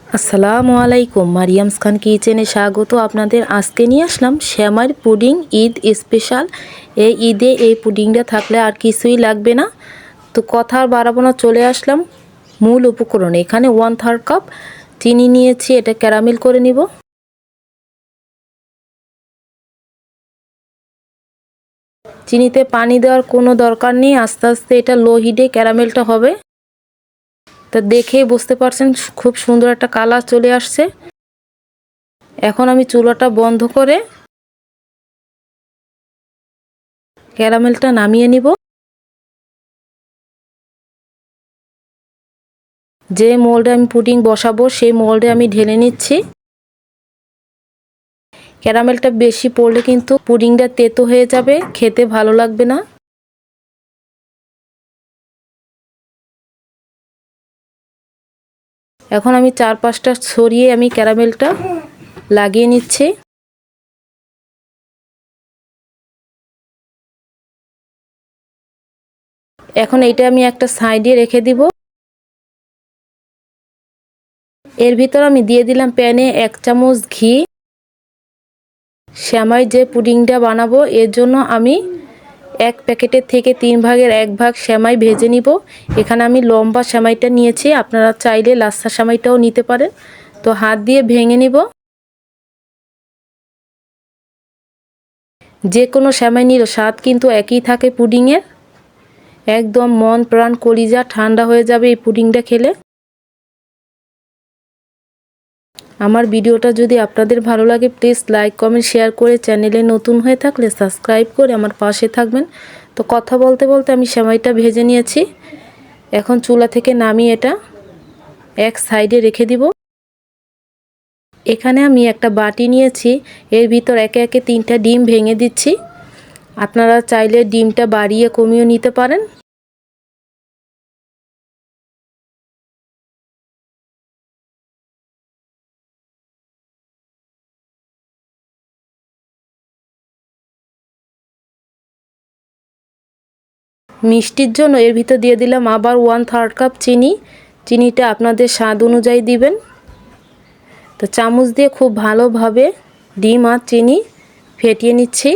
আসসালামু আলাইকুম, মারিয়ামস খান কিচেনে স্বাগত আপনাদের। আজকে নিয়ে আসলাম শ্যামাইয়ের পুডিং, ঈদ স্পেশাল। এই ঈদে এই পুডিংটা থাকলে আর কিছুই লাগবে না। তো কথা আর বাড়াবো না, চলে আসলাম মূল উপকরণ। এখানে 1/3 কাপ চিনি নিয়েছি, এটা ক্যারামেল করে নিব। চিনিতে পানি দেওয়ার কোনো দরকার নেই, আস্তে আস্তে এটা লো হিটে ক্যারামেলটা হবে। তা দেখেই বুঝতে পারছেন খুব সুন্দর একটা কালার চলে আসছে। এখন আমি চুলাটা বন্ধ করে ক্যারামেলটা নামিয়ে নিব। যে মোল্ডে আমি পুডিং বসাবো সেই মোল্ডে আমি ঢেলে নিচ্ছি। ক্যারামেলটা বেশি পড়লে কিন্তু পুডিংটা তেতো হয়ে যাবে, খেতে ভালো লাগবে না। এখন আমি 4-5টা ছড়িয়ে আমি ক্যারামেলটা লাগিয়ে নিচ্ছি। এখন এইটা আমি একটা সাইডে রেখে দিব। এর ভিতর আমি দিয়ে দিলাম প্যানে 1 চামচ ঘি। শ্যামাই যে পুডিংটা বানাবো এর জন্য আমি 1 প্যাকেটের থেকে 3 ভাগের 1 ভাগ শ্যামাই ভেজে নিব। এখানে আমি লম্বা শ্যামাইটা নিয়েছি, আপনারা চাইলে লাচ্ছা শ্যামাইটাও নিতে পারেন। তো হাত দিয়ে ভেঙে নিব। যে কোনো শ্যামাই নিলে স্বাদ কিন্তু একই থাকে পুডিংয়ের। একদম মন প্রাণ কলিজা ঠান্ডা হয়ে যাবে এই পুডিংটা খেলে। আমার ভিডিওটা যদি আপনাদের ভালো লাগে প্লিজ লাইক কমেন্ট শেয়ার করে, চ্যানেলে নতুন হয়ে থাকলে সাবস্ক্রাইব করে আমার পাশে থাকবেন। তো কথা বলতে বলতে আমি সেমাইটা ভেজে নিয়েছি। এখন চুলা থেকে নামিয়ে এটা এক সাইডে রেখে দিব। এখানে আমি একটা বাটি নিয়েছি, এর ভিতর একে একে 3টা ডিম ভেঙে দিচ্ছি। আপনারা চাইলে ডিমটা বাড়িয়ে কমিয়ে নিতে পারেন। মিষ্টির জন্য এর ভিতর দিয়ে দিলাম আবার 1/3 কাপ চিনি। চিনিটা আপনাদের স্বাদ অনুযায়ী দিবেন। তো চামচ দিয়ে খুব ভালোভাবে ডিম আর চিনি ফেটিয়ে নিচ্ছি।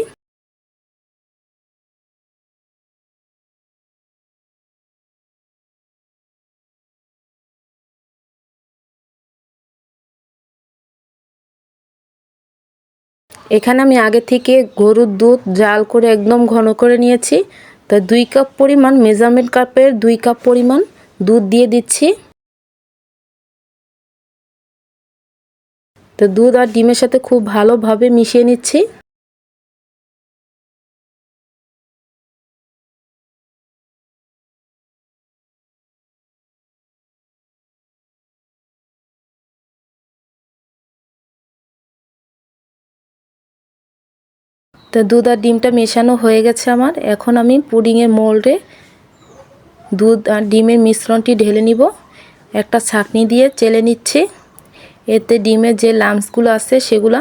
এখানে আমি আগে থেকে গরুর দুধ জাল করে একদম ঘন করে নিয়েছি। তো 2 কাপ পরিমাণ, মেজারমেন্ট কাপের 2 কাপ পরিমাণ দুধ দিয়ে দিচ্ছি। তো দুধ আর ডিমের সাথে খুব ভালোভাবে মিশিয়ে নিচ্ছি। তো দুধ আর ডিমটা মেশানো হয়ে গেছে আমার। এখন আমি পুডিংয়ের মোল্ডে দুধ আর ডিমের মিশ্রণটি ঢেলে নিব। একটা ছাঁকনি দিয়ে চেলে নিচ্ছি। এতে ডিমের যে লাম্পসগুলো আছে সেগুলো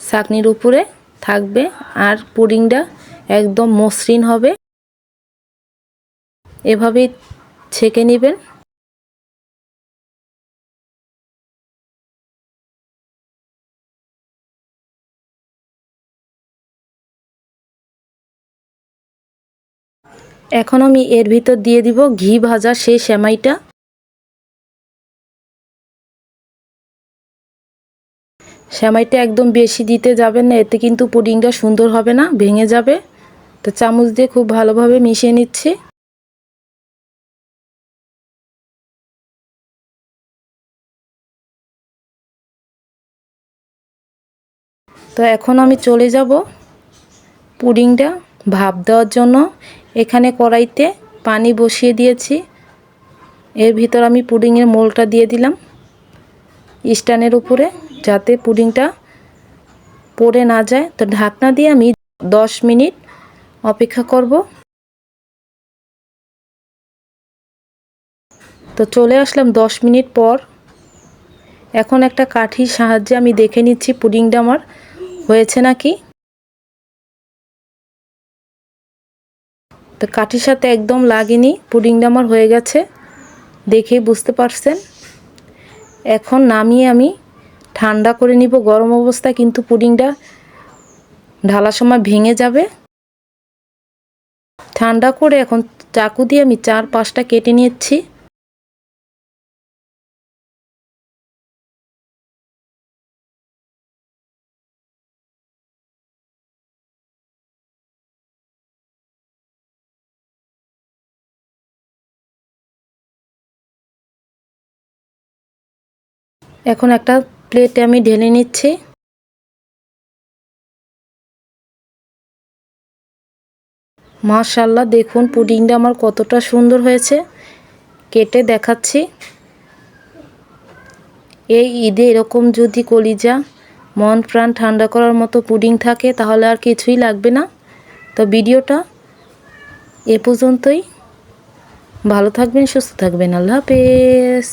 ছাঁকনির উপরে থাকবে আর পুডিংটা একদম মসৃণ হবে। এভাবেই ছেঁকে নেবেন। এখন আমি এর ভিতর দিয়ে দিব ঘি ভাজা সেই সেমাইটা। সেমাইটা একদম বেশি দিতে যাবেন না, এতে কিন্তু পুডিংটা সুন্দর হবে না, ভেঙে যাবে। তো চামচ দিয়ে খুব ভালোভাবে মিশিয়ে নিচ্ছি। তো এখন আমি চলে যাব পুডিংটা ভাপ দেওয়ার জন্য। এখানে কড়াইতে পানি বসিয়ে দিয়েছি। এর ভিতর আমি পুডিংয়ের মোলটা দিয়ে দিলাম স্ট্যান্ডের উপরে, যাতে পুডিংটা পড়ে না যায়। তো ঢাকনা দিয়ে আমি 10 মিনিট অপেক্ষা করব। তো চলে আসলাম 10 মিনিট পর। এখন একটা কাঠির সাহায্যে আমি দেখে নিচ্ছি পুডিংটা আমার হয়েছে নাকি। তো কাঠির সাথে একদম লাগেনি, পুডিংটা আমার হয়ে গেছে, দেখেই বুঝতে পারছেন। এখন নামিয়ে আমি ঠান্ডা করে নিব গরম অবস্থায়, কিন্তু পুডিংটা ঢালার সময় ভেঙে যাবে। ঠান্ডা করে এখন চাকু দিয়ে আমি 4-5টা কেটে নিচ্ছি। এখন একটা প্লেটে আমি ঢেলে নিচ্ছি। মাশাআল্লাহ, দেখুন পুডিংটা আমার কতটা সুন্দর হয়েছে। কেটে দেখাচ্ছি। এই ঈদে এরকম যদি কলিজা মন প্রাণ ঠান্ডা করার মতো পুডিং থাকে তাহলে আর কিছুই লাগবে না। তো ভিডিওটা এ পর্যন্তই। ভালো থাকবেন, সুস্থ থাকবেন। আল্লাহ হাফেজ।